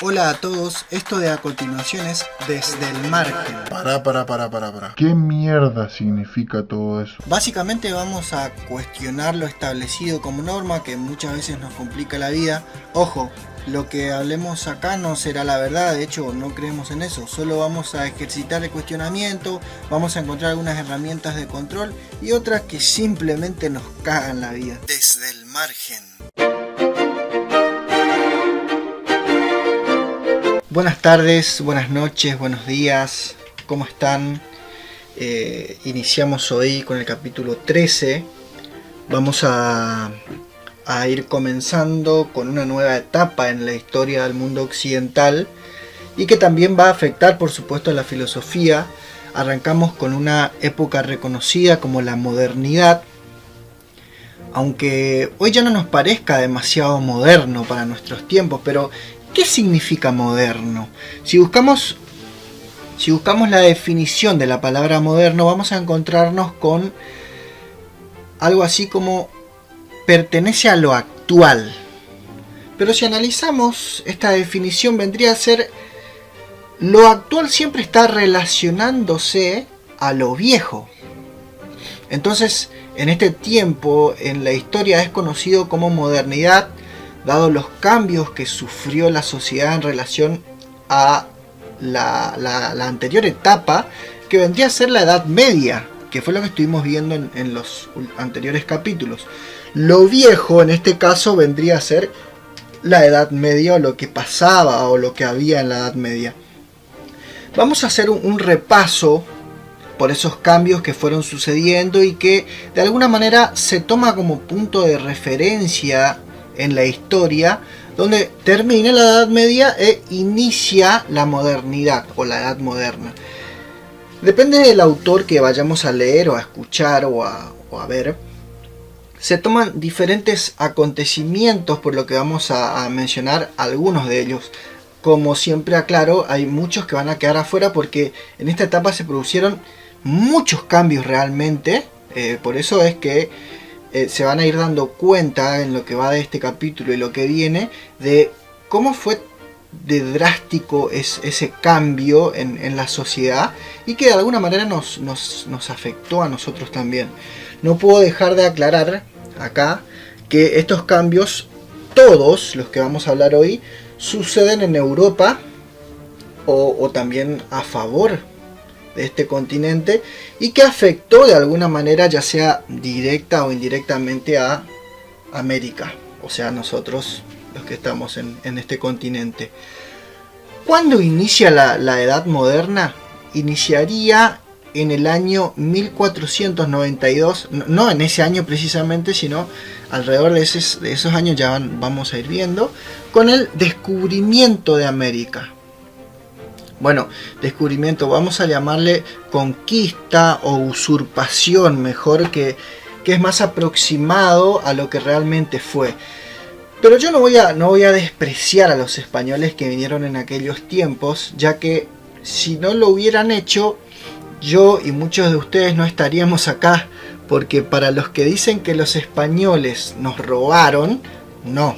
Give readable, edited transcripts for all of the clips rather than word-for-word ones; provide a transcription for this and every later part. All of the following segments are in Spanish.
Hola a todos, esto de a continuación es Desde el Margen. Para. ¿Qué mierda significa todo eso? Básicamente vamos a cuestionar lo establecido como norma que muchas veces nos complica la vida. Ojo, lo que hablemos acá no será la verdad, de hecho no creemos en eso. Solo vamos a ejercitar el cuestionamiento, vamos a encontrar algunas herramientas de control y otras que simplemente nos cagan la vida. Desde el Margen. Buenas tardes, buenas noches, buenos días, ¿cómo están? Iniciamos hoy con el capítulo 13. Vamos a ir comenzando con una nueva etapa en la historia del mundo occidental y que también va a afectar, por supuesto, a la filosofía. Arrancamos con una época reconocida como la modernidad, aunque hoy ya no nos parezca demasiado moderno para nuestros tiempos, pero ¿qué significa moderno? Si buscamos la definición de la palabra moderno, vamos a encontrarnos con algo así como pertenece a lo actual. Pero si analizamos esta definición, vendría a ser lo actual siempre está relacionándose a lo viejo. Entonces, en este tiempo, en la historia es conocido como modernidad, dado los cambios que sufrió la sociedad en relación a la anterior etapa, que vendría a ser la Edad Media, que fue lo que estuvimos viendo en los anteriores capítulos. Lo viejo en este caso vendría a ser la Edad Media, o lo que pasaba o lo que había en la Edad Media. Vamos a hacer un repaso por esos cambios que fueron sucediendo y que de alguna manera se toma como punto de referencia en la historia, donde termina la Edad Media e inicia la modernidad o la Edad Moderna. Depende del autor que vayamos a leer o a escuchar o a ver, se toman diferentes acontecimientos, por lo que vamos a mencionar algunos de ellos. Como siempre aclaro, hay muchos que van a quedar afuera porque en esta etapa se produjeron muchos cambios realmente, por eso es que se van a ir dando cuenta en lo que va de este capítulo y lo que viene de cómo fue de drástico ese cambio en la sociedad y que de alguna manera nos afectó a nosotros también. No puedo dejar de aclarar acá que estos cambios, todos los que vamos a hablar hoy, suceden en Europa o también a favor de este continente y que afectó de alguna manera, ya sea directa o indirectamente, a América, o sea, nosotros los que estamos en este continente. ¿Cuándo inicia la Edad Moderna? Iniciaría en el año 1492, no en ese año precisamente, sino alrededor de esos años, ya vamos a ir viendo, con el descubrimiento de América. Bueno, descubrimiento, vamos a llamarle conquista o usurpación, mejor, que es más aproximado a lo que realmente fue. Pero yo no voy a despreciar a los españoles que vinieron en aquellos tiempos, ya que si no lo hubieran hecho, yo y muchos de ustedes no estaríamos acá, porque para los que dicen que los españoles nos robaron, no.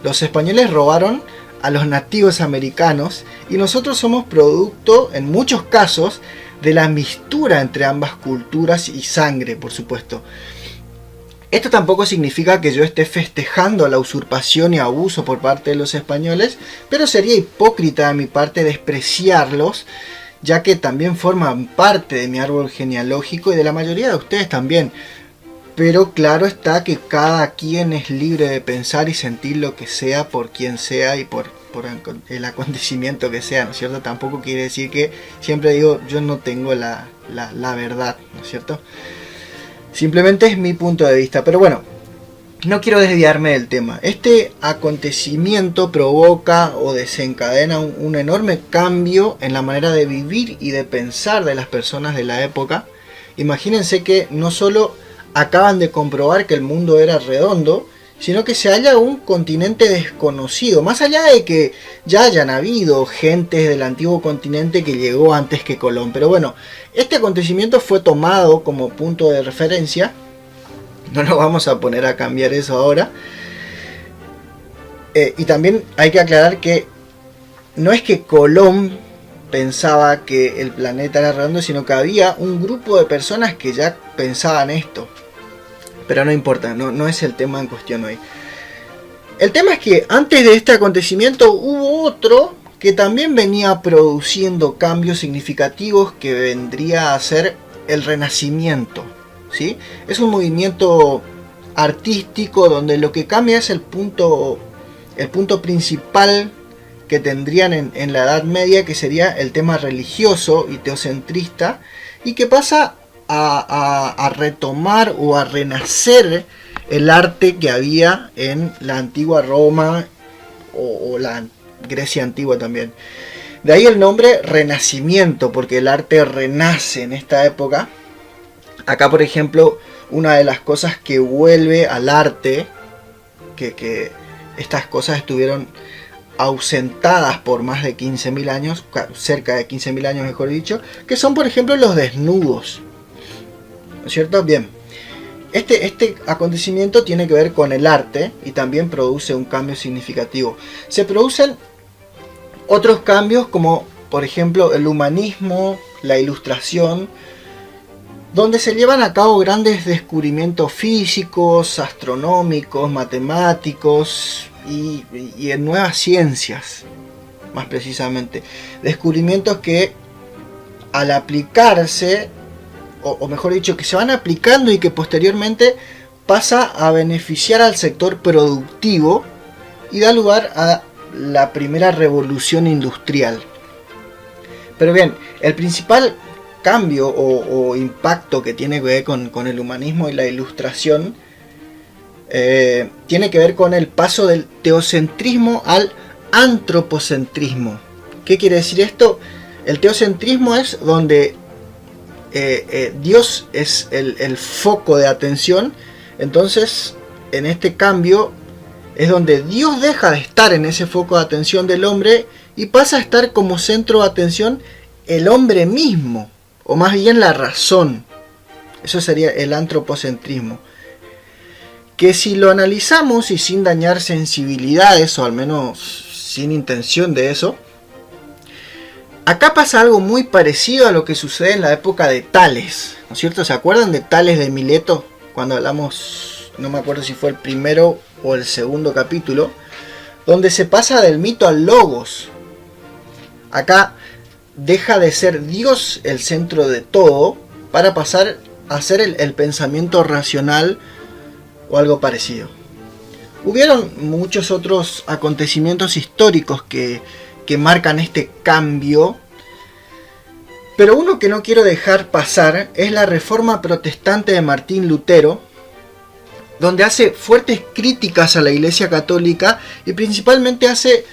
Los españoles robaron a los nativos americanos y nosotros somos producto, en muchos casos, de la mistura entre ambas culturas y sangre, por supuesto. Esto tampoco significa que yo esté festejando la usurpación y abuso por parte de los españoles, pero sería hipócrita de mi parte despreciarlos, ya que también forman parte de mi árbol genealógico y de la mayoría de ustedes también. Pero claro está que cada quien es libre de pensar y sentir lo que sea por quien sea y por el acontecimiento que sea, ¿no es cierto? Tampoco quiere decir que siempre digo yo no tengo la verdad, ¿no es cierto? Simplemente es mi punto de vista, pero bueno, no quiero desviarme del tema. Este acontecimiento provoca o desencadena un enorme cambio en la manera de vivir y de pensar de las personas de la época. Imagínense que no solo acaban de comprobar que el mundo era redondo, sino que se halla un continente desconocido, más allá de que ya hayan habido gentes del antiguo continente que llegó antes que Colón. Pero bueno, este acontecimiento fue tomado como punto de referencia, no nos vamos a poner a cambiar eso ahora, y también hay que aclarar que no es que Colón pensaba que el planeta era redondo, sino que había un grupo de personas que ya pensaban esto. Pero no importa, no es el tema en cuestión hoy. El tema es que antes de este acontecimiento hubo otro que también venía produciendo cambios significativos, que vendría a ser el Renacimiento, ¿sí? Es un movimiento artístico donde lo que cambia es el punto principal que tendrían en la Edad Media, que sería el tema religioso y teocentrista, y que pasa a retomar o a renacer el arte que había en la antigua Roma o la Grecia antigua también. De ahí el nombre Renacimiento, porque el arte renace en esta época. Acá, por ejemplo, una de las cosas que vuelve al arte, que estas cosas estuvieron ausentadas por más de 15.000 años, cerca de 15.000 años mejor dicho, que son por ejemplo los desnudos, ¿no es cierto? Bien, este acontecimiento tiene que ver con el arte y también produce un cambio significativo. Se producen otros cambios como por ejemplo el humanismo, la ilustración, donde se llevan a cabo grandes descubrimientos físicos, astronómicos, matemáticos y en nuevas ciencias, más precisamente. Descubrimientos que al aplicarse, o mejor dicho, que se van aplicando y que posteriormente pasa a beneficiar al sector productivo y da lugar a la primera revolución industrial. Pero bien, el principal cambio o impacto que tiene que ver con el humanismo y la ilustración tiene que ver con el paso del teocentrismo al antropocentrismo. ¿Qué quiere decir esto? El teocentrismo es donde Dios es el foco de atención. Entonces, en este cambio es donde Dios deja de estar en ese foco de atención del hombre y pasa a estar como centro de atención el hombre mismo, o más bien la razón. Eso sería el antropocentrismo, que si lo analizamos y sin dañar sensibilidades, o al menos sin intención de eso, acá pasa algo muy parecido a lo que sucede en la época de Tales, ¿no es cierto? ¿Se acuerdan de Tales de Mileto? Cuando hablamos, no me acuerdo si fue el primero o el segundo capítulo, donde se pasa del mito al logos. Acá deja de ser Dios el centro de todo para pasar a ser el pensamiento racional o algo parecido. Hubieron muchos otros acontecimientos históricos que marcan este cambio, pero uno que no quiero dejar pasar es la Reforma Protestante de Martín Lutero, donde hace fuertes críticas a la Iglesia Católica y principalmente hace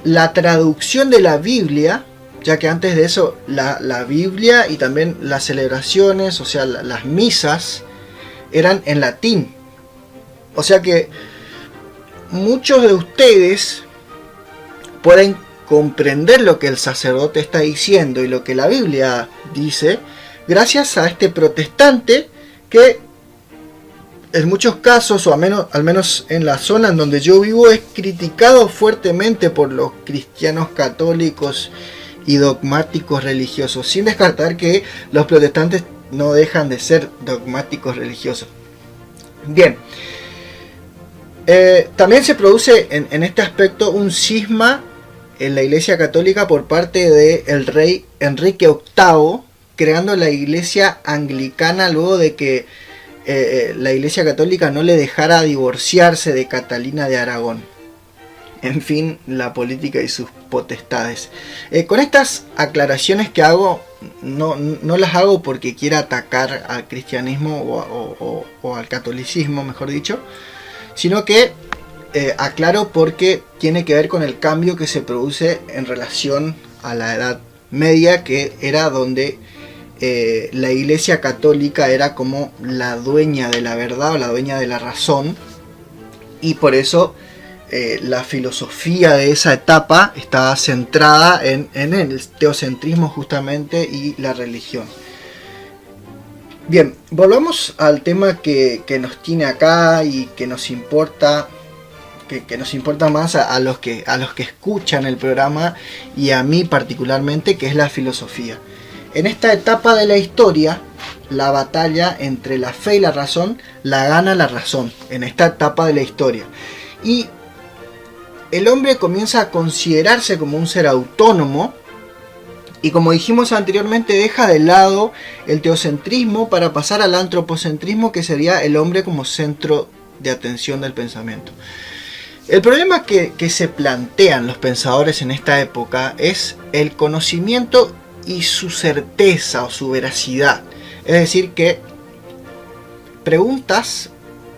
la traducción de la Biblia, ya que antes de eso la Biblia y también las celebraciones, o sea las misas, eran en latín. O sea que muchos de ustedes pueden comprender lo que el sacerdote está diciendo y lo que la Biblia dice gracias a este protestante que en muchos casos, o al menos en la zona en donde yo vivo, es criticado fuertemente por los cristianos católicos y dogmáticos religiosos, sin descartar que los protestantes no dejan de ser dogmáticos religiosos. Bien, también se produce en este aspecto un cisma en la Iglesia Católica por parte del rey Enrique VIII, creando la Iglesia Anglicana luego de que la Iglesia Católica no le dejara divorciarse de Catalina de Aragón. En fin, la política y sus potestades. Con estas aclaraciones que hago, no las hago porque quiera atacar al cristianismo o al catolicismo, mejor dicho, sino que aclaro porque tiene que ver con el cambio que se produce en relación a la Edad Media, que era donde la Iglesia Católica era como la dueña de la verdad o la dueña de la razón, y por eso la filosofía de esa etapa estaba centrada en el teocentrismo justamente y la religión. Bien, volvamos al tema que nos tiene acá y que nos importa que nos importa más a los que escuchan el programa y a mí particularmente, que es la filosofía. En esta etapa de la historia, la batalla entre la fe y la razón la gana la razón, en esta etapa de la historia. Y el hombre comienza a considerarse como un ser autónomo, y como dijimos anteriormente, deja de lado el teocentrismo para pasar al antropocentrismo, que sería el hombre como centro de atención del pensamiento. El problema que se plantean los pensadores en esta época es el conocimiento y su certeza o su veracidad. Es decir, que preguntas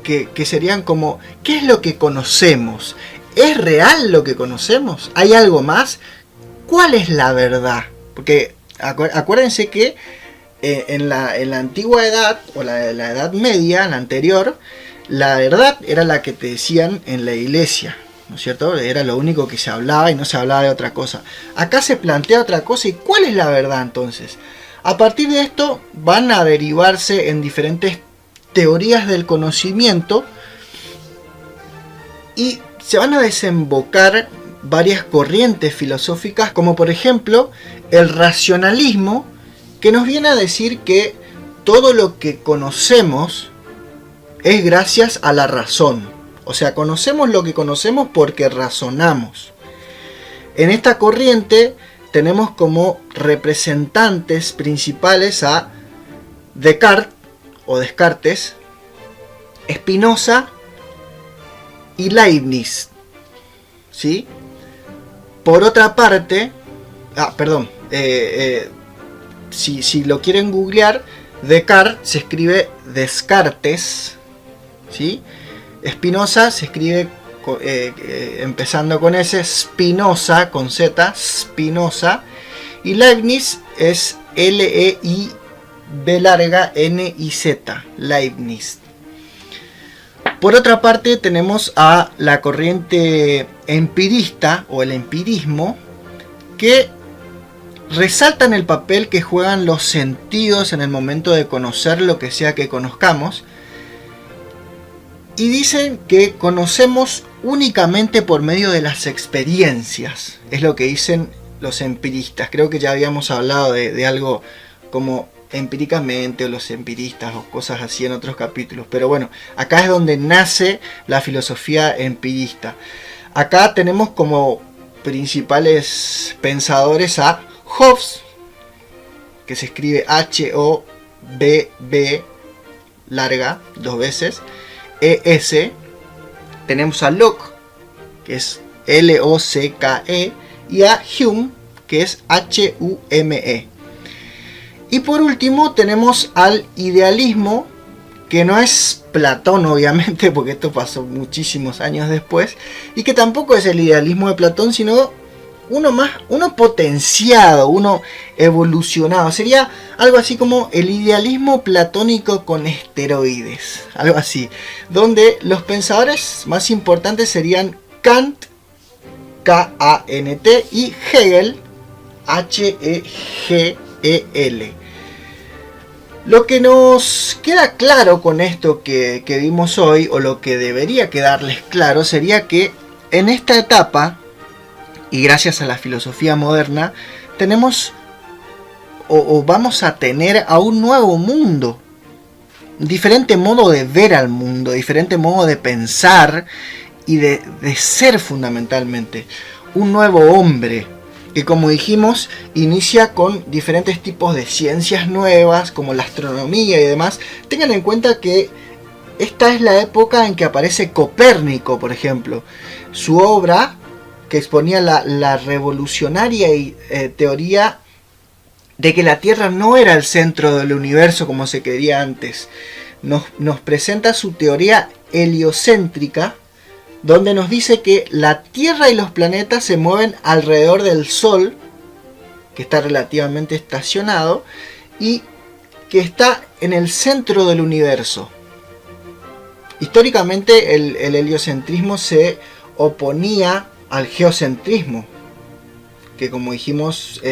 que serían como: ¿qué es lo que conocemos? ¿Es real lo que conocemos? ¿Hay algo más? ¿Cuál es la verdad? Porque acuérdense que en la antigua edad, o la edad media, la anterior, la verdad era la que te decían en la iglesia, ¿no es cierto? Era lo único que se hablaba y no se hablaba de otra cosa. Acá se plantea otra cosa. ¿Y cuál es la verdad entonces? A partir de esto van a derivarse en diferentes teorías del conocimiento y se van a desembocar varias corrientes filosóficas, como por ejemplo el racionalismo, que nos viene a decir que todo lo que conocemos es gracias a la razón. O sea, conocemos lo que conocemos porque razonamos. En esta corriente tenemos como representantes principales a Descartes, Spinoza y Leibniz, ¿sí? Por otra parte, si lo quieren googlear, Descartes se escribe Descartes, ¿sí? Spinoza se escribe empezando con S, Spinoza con Z, Spinoza, y Leibniz es L-E-I-B-N-I-Z, Leibniz. Por otra parte tenemos a la corriente empirista o el empirismo, que resaltan el papel que juegan los sentidos en el momento de conocer lo que sea que conozcamos, y dicen que conocemos únicamente por medio de las experiencias. Es lo que dicen los empiristas. Creo que ya habíamos hablado de algo como empíricamente, o los empiristas, o cosas así en otros capítulos. Pero bueno, acá es donde nace la filosofía empirista. Acá tenemos como principales pensadores a Hobbes, que se escribe H-O-B-B larga, dos veces, E-S. Tenemos a Locke, que es L-O-C-K-E, y a Hume, que es H-U-M-E. Y por último tenemos al idealismo, que no es Platón obviamente, porque esto pasó muchísimos años después, y que tampoco es el idealismo de Platón, sino uno potenciado, uno evolucionado. Sería algo así como el idealismo platónico con esteroides, algo así, donde los pensadores más importantes serían Kant, K-A-N-T, y Hegel, H-E-G-E-L. Lo que nos queda claro con esto que vimos hoy, o lo que debería quedarles claro, sería que en esta etapa, y gracias a la filosofía moderna, tenemos o vamos a tener a un nuevo mundo, un diferente modo de ver al mundo, diferente modo de pensar y de ser, fundamentalmente un nuevo hombre, que, como dijimos, inicia con diferentes tipos de ciencias nuevas, como la astronomía y demás. Tengan en cuenta que esta es la época en que aparece Copérnico, por ejemplo. Su obra, que exponía la revolucionaria teoría de que la Tierra no era el centro del universo como se creía antes, nos presenta su teoría heliocéntrica, donde nos dice que la Tierra y los planetas se mueven alrededor del Sol, que está relativamente estacionado, y que está en el centro del universo. Históricamente el heliocentrismo se oponía al geocentrismo, que, como dijimos,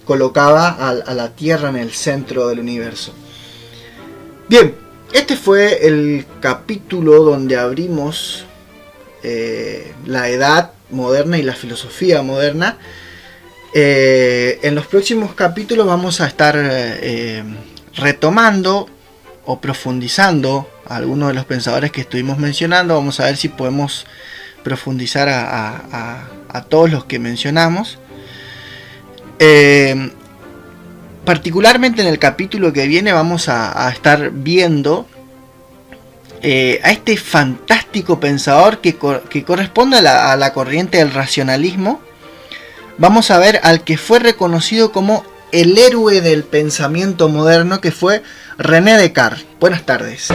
colocaba a la Tierra en el centro del universo. Bien, este fue el capítulo donde abrimos la edad moderna y la filosofía moderna. En los próximos capítulos vamos a estar retomando o profundizando algunos de los pensadores que estuvimos mencionando. Vamos a ver si podemos profundizar a todos los que mencionamos. Particularmente en el capítulo que viene vamos a estar viendo a este fantástico pensador que corresponde a la corriente del racionalismo. Vamos a ver al que fue reconocido como el héroe del pensamiento moderno, que fue René Descartes. Buenas tardes.